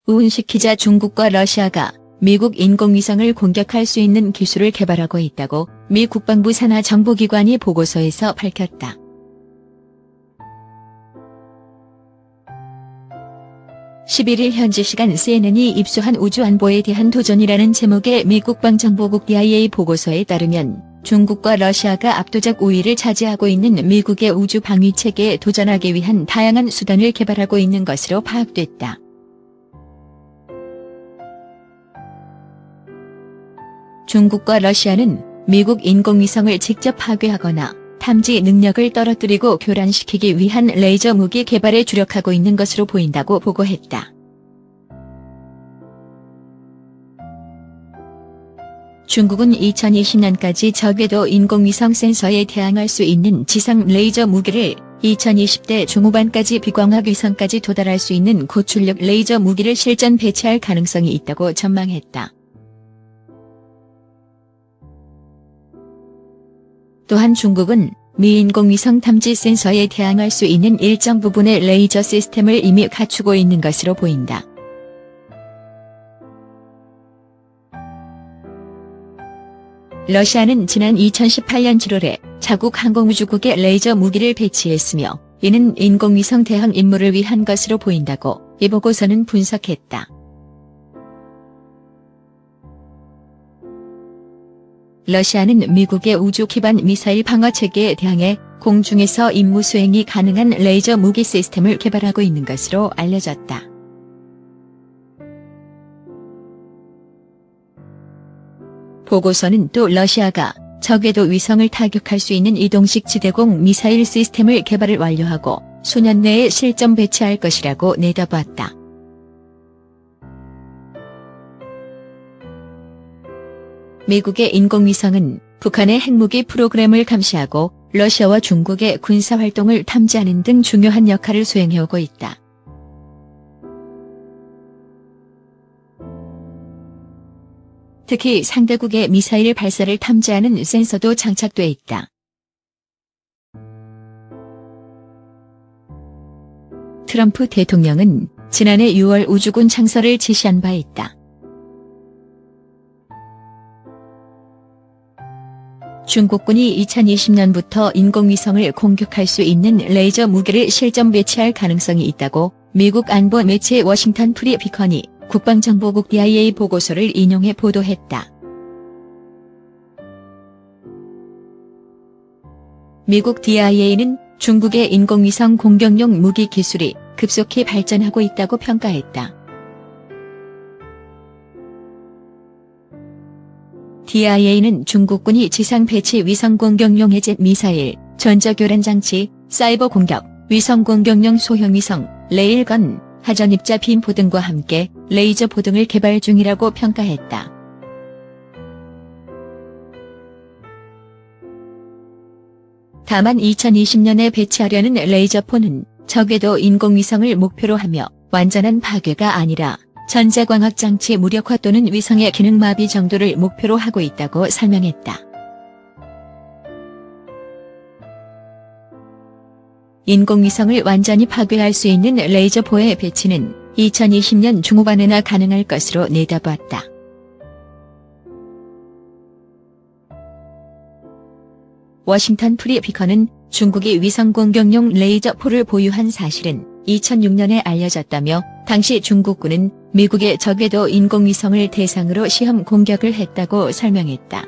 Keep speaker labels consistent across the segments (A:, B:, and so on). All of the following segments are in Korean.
A: 우은시키자 중국과 러시아가 미국 인공위성을 공격할 수 있는 기술을 개발하고 있다고 미 국방부 산하 정보기관이 보고서에서 밝혔다. (11일) 현지 시간 CNN이 입수한 우주안보에 대한 도전이라는 제목의 미 국방정보국 DIA 보고서에 따르면 중국과 러시아가 압도적 우위를 차지하고 있는 미국의 우주 방위체계에 도전하기 위한 다양한 수단을 개발하고 있는 것으로 파악됐다. 중국과 러시아는 미국 인공위성을 직접 파괴하거나 탐지 능력을 떨어뜨리고 교란시키기 위한 레이저 무기 개발에 주력하고 있는 것으로 보인다고 보고했다. 중국은 2020년까지 저궤도 인공위성 센서에 대항할 수 있는 지상 레이저 무기를 2020대 중후반까지 비광학 위성까지 도달할 수 있는 고출력 레이저 무기를 실전 배치할 가능성이 있다고 전망했다. 또한 중국은 미 인공위성 탐지 센서에 대항할 수 있는 일정 부분의 레이저 시스템을 이미 갖추고 있는 것으로 보인다. 러시아는 지난 2018년 7월에 자국 항공우주국에 레이저 무기를 배치했으며 이는 인공위성 대항 임무를 위한 것으로 보인다고 이 보고서는 분석했다. 러시아는 미국의 우주 기반 미사일 방어 체계에 대항해 공중에서 임무 수행이 가능한 레이저 무기 시스템을 개발하고 있는 것으로 알려졌다. 보고서는 또 러시아가 저궤도 위성을 타격할 수 있는 이동식 지대공 미사일 시스템을 개발을 완료하고 수년 내에 실전 배치할 것이라고 내다봤다. 미국의 인공위성은 북한의 핵무기 프로그램을 감시하고 러시아와 중국의 군사활동을 탐지하는 등 중요한 역할을 수행해오고 있다. 특히 상대국의 미사일 발사를 탐지하는 센서도 장착돼 있다. 트럼프 대통령은 지난해 6월 우주군 창설을 지시한 바 있다. 중국군이 2020년부터 인공위성을 공격할 수 있는 레이저 무기를 실전 배치할 가능성이 있다고 미국 안보 매체 워싱턴 프리 비컨이 국방정보국 DIA 보고서를 인용해 보도했다. 미국 DIA는 중국의 인공위성 공격용 무기 기술이 급속히 발전하고 있다고 평가했다. DIA는 중국군이 지상 배치 위성 공격용 해제 미사일, 전자교란 장치, 사이버 공격, 위성 공격용 소형 위성, 레일건, 하전 입자 빔포 등과 함께 레이저 포 등을 개발 중이라고 평가했다. 다만 2020년에 배치하려는 레이저포는 저궤도 인공위성을 목표로 하며 완전한 파괴가 아니라 전자광학장치 무력화 또는 위성의 기능 마비 정도를 목표로 하고 있다고 설명했다. 인공위성을 완전히 파괴할 수 있는 레이저포의 배치는 2020년 중후반에나 가능할 것으로 내다봤다. 워싱턴 프리 비컨은 중국이 위성 공격용 레이저포를 보유한 사실은 2006년에 알려졌다며 당시 중국군은 미국의 저궤도 인공위성을 대상으로 시험 공격을 했다고 설명했다.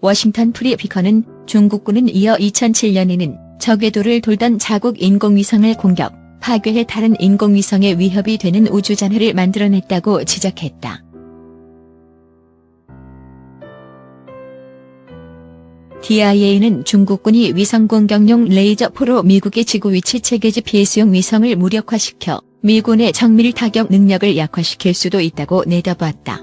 A: 워싱턴 프리 비컨은 중국군은 이어 2007년에는 저궤도를 돌던 자국 인공위성을 공격, 파괴해 다른 인공위성의 위협이 되는 우주잔해를 만들어냈다고 지적했다. DIA는 중국군이 위성 공격용 레이저포로 미국의 지구 위치 체계 GPS용 위성을 무력화시켜 미군의 정밀 타격 능력을 약화시킬 수도 있다고 내다봤다.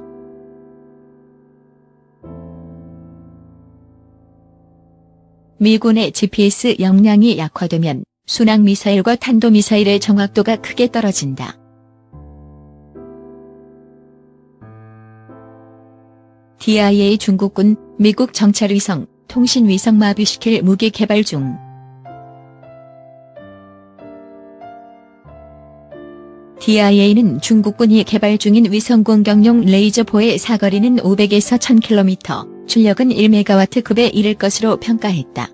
A: 미군의 GPS 역량이 약화되면 순항미사일과 탄도미사일의 정확도가 크게 떨어진다. DIA 중국군, 미국 정찰위성, 통신위성 마비시킬 무기 개발 중. DIA는 중국군이 개발 중인 위성 공격용 레이저포의 사거리는 500에서 1000km, 출력은 1MW급에 이를 것으로 평가했다.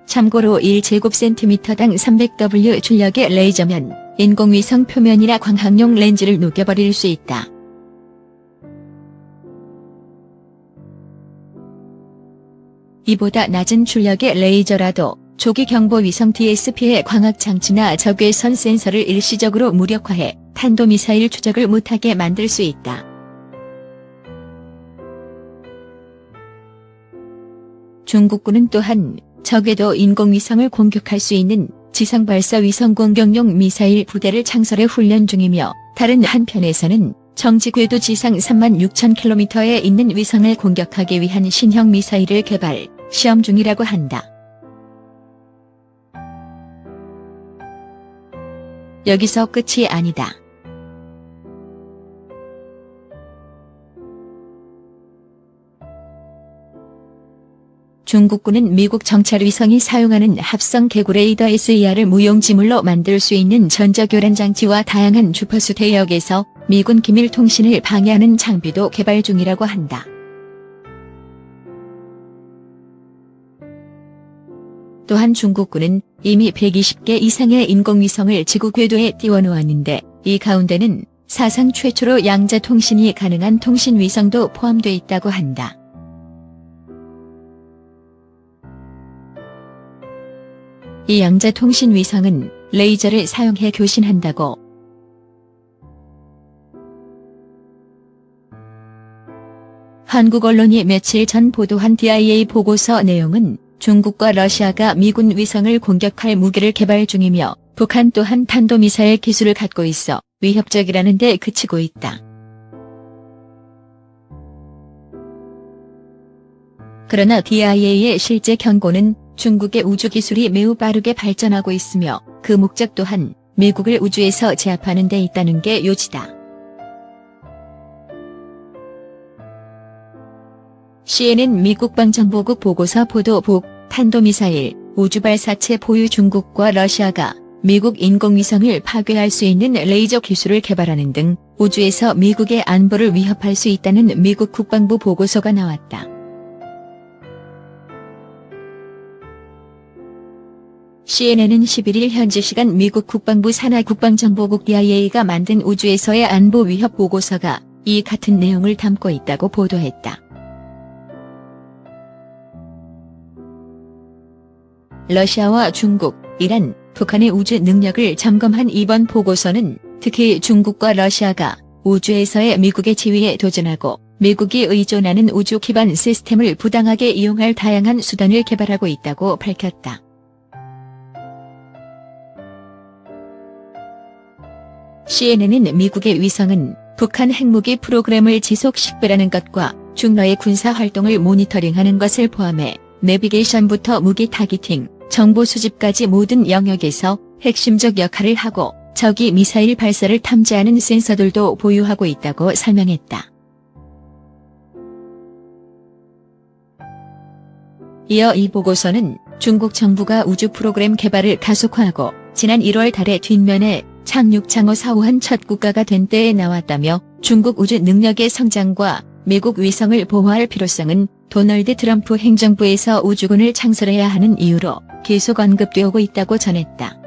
A: 참고로 1제곱센티미터당 300W 출력의 레이저면 인공위성 표면이나 광학용 렌즈를 녹여버릴 수 있다. 이보다 낮은 출력의 레이저라도 조기 경보 위성 DSP의 광학장치나 적외선 센서를 일시적으로 무력화해 탄도미사일 추적을 못하게 만들 수 있다. 중국군은 또한 적외도 인공위성을 공격할 수 있는 지상발사 위성 공격용 미사일 부대를 창설해 훈련 중이며, 다른 한편에서는 정지 궤도 지상 36,000km에 있는 위성을 공격하기 위한 신형 미사일을 개발, 시험 중이라고 한다. 여기서 끝이 아니다. 중국군은 미국 정찰위성이 사용하는 합성 개구 레이더 SER을 무용지물로 만들 수 있는 전자교란 장치와 다양한 주파수 대역에서 미군 기밀 통신을 방해하는 장비도 개발 중이라고 한다. 또한 중국군은 이미 120개 이상의 인공위성을 지구 궤도에 띄워놓았는데, 이 가운데는 사상 최초로 양자 통신이 가능한 통신위성도 포함돼 있다고 한다. 이 양자 통신위성은 레이저를 사용해 교신한다고. 한국 언론이 며칠 전 보도한 DIA 보고서 내용은 중국과 러시아가 미군 위성을 공격할 무기를 개발 중이며, 북한 또한 탄도미사일 기술을 갖고 있어 위협적이라는 데 그치고 있다. 그러나 DIA의 실제 경고는 중국의 우주기술이 매우 빠르게 발전하고 있으며, 그 목적 또한 미국을 우주에서 제압하는 데 있다는 게 요지다. CNN 미국 방정보국 보고서 보도 북 탄도미사일 우주발사체 보유 중국과 러시아가 미국 인공위성을 파괴할 수 있는 레이저 기술을 개발하는 등 우주에서 미국의 안보를 위협할 수 있다는 미국 국방부 보고서가 나왔다. CNN은 11일 현지 시간 미국 국방부 산하 국방정보국 DIA가 만든 우주에서의 안보 위협 보고서가 이 같은 내용을 담고 있다고 보도했다. 러시아와 중국, 이란, 북한의 우주 능력을 점검한 이번 보고서는 특히 중국과 러시아가 우주에서의 미국의 지위에 도전하고 미국이 의존하는 우주 기반 시스템을 부당하게 이용할 다양한 수단을 개발하고 있다고 밝혔다. CNN은 미국의 위성은 북한 핵무기 프로그램을 지속 식별하는 것과 중러의 군사 활동을 모니터링하는 것을 포함해 내비게이션부터 무기 타깃팅, 정보 수집까지 모든 영역에서 핵심적 역할을 하고 적이 미사일 발사를 탐지하는 센서들도 보유하고 있다고 설명했다. 이어 이 보고서는 중국 정부가 우주 프로그램 개발을 가속화하고 지난 1월 달에 뒷면에 착륙 장어 사후한 첫 국가가 된 때에 나왔다며, 중국 우주 능력의 성장과 미국 위성을 보호할 필요성은 도널드 트럼프 행정부에서 우주군을 창설해야 하는 이유로 계속 언급되고 있다고 전했다.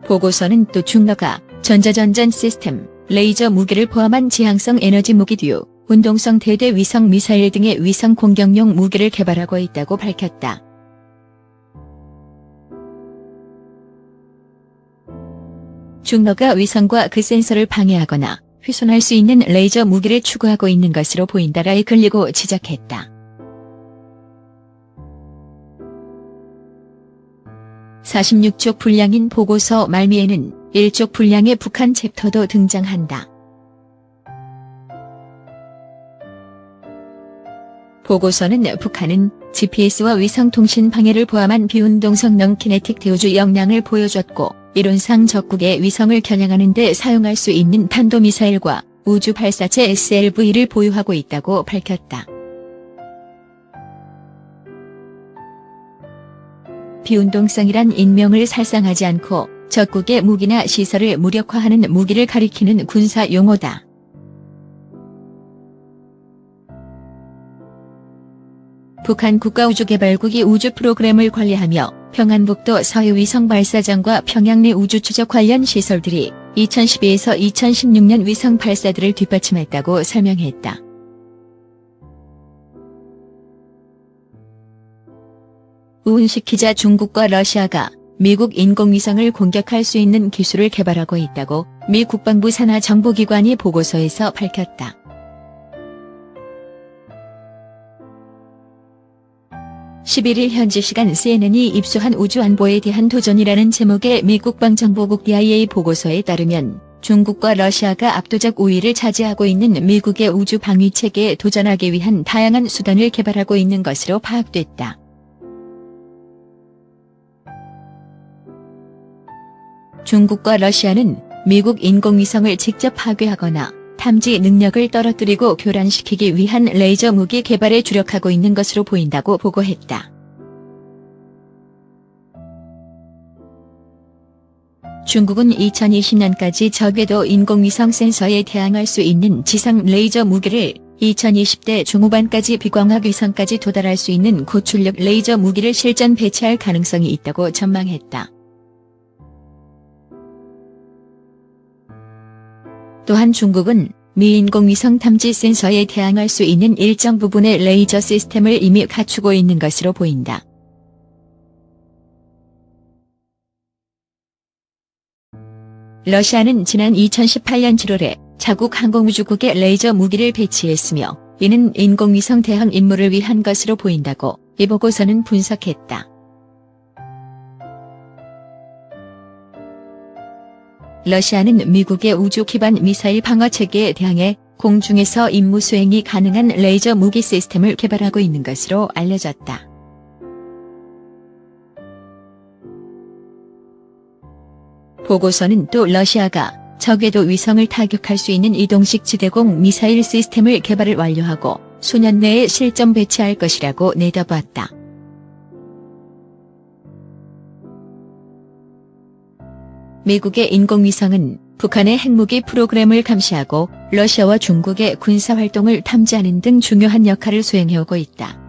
A: 보고서는 또 중러가 전자전전 시스템, 레이저 무기를 포함한 지향성 에너지 무기 듀, 운동성 대대 위성 미사일 등의 위성 공격용 무기를 개발하고 있다고 밝혔다. 중러가 위성과 그 센서를 방해하거나 훼손할 수 있는 레이저 무기를 추구하고 있는 것으로 보인다라에 걸리고 지적했다. (46쪽) 분량인 보고서 말미에는 1쪽 분량의 북한 챕터도 등장한다. 보고서는 북한은 GPS와 위성통신 방해를 포함한 비운동성능 키네틱 대우주 역량을 보여줬고, 이론상 적국의 위성을 겨냥하는 데 사용할 수 있는 탄도미사일과 우주 발사체 SLV를 보유하고 있다고 밝혔다. 비운동성이란 인명을 살상하지 않고 적국의 무기나 시설을 무력화하는 무기를 가리키는 군사 용어다. 북한 국가우주개발국이 우주 프로그램을 관리하며 평안북도 서해위성 발사장과 평양 내 우주추적 관련 시설들이 2012에서 2016년 위성 발사들을 뒷받침했다고 설명했다. 우은식 기자 중국과 러시아가 미국 인공위성을 공격할 수 있는 기술을 개발하고 있다고 미 국방부 산하 정보기관이 보고서에서 밝혔다. (11일) 현지 시간 CNN이 입수한 우주안보에 대한 도전이라는 제목의 미 국방정보국 DIA 보고서에 따르면 중국과 러시아가 압도적 우위를 차지하고 있는 미국의 우주 방위 체계에 도전하기 위한 다양한 수단을 개발하고 있는 것으로 파악됐다. 중국과 러시아는 미국 인공위성을 직접 파괴하거나 탐지 능력을 떨어뜨리고 교란시키기 위한 레이저 무기 개발에 주력하고 있는 것으로 보인다고 보고했다. 중국은 2020년까지 저궤도 인공위성 센서에 대항할 수 있는 지상 레이저 무기를 2020대 중후반까지 비광학 위성까지 도달할 수 있는 고출력 레이저 무기를 실전 배치할 가능성이 있다고 전망했다. 또한 중국은 미 인공위성 탐지 센서에 대항할 수 있는 일정 부분의 레이저 시스템을 이미 갖추고 있는 것으로 보인다. 러시아는 지난 2018년 7월에 자국 항공우주국에 레이저 무기를 배치했으며 이는 인공위성 대항 임무를 위한 것으로 보인다고 이 보고서는 분석했다. 러시아는 미국의 우주 기반 미사일 방어 체계에 대항해 공중에서 임무 수행이 가능한 레이저 무기 시스템을 개발하고 있는 것으로 알려졌다. 보고서는 또 러시아가 저궤도 위성을 타격할 수 있는 이동식 지대공 미사일 시스템을 개발을 완료하고 수년 내에 실전 배치할 것이라고 내다봤다. 미국의 인공위성은 북한의 핵무기 프로그램을 감시하고 러시아와 중국의 군사활동을 탐지하는 등 중요한 역할을 수행해오고 있다.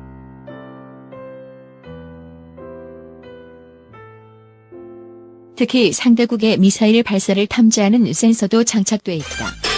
A: 특히 상대국의 미사일 발사를 탐지하는 센서도 장착돼 있다.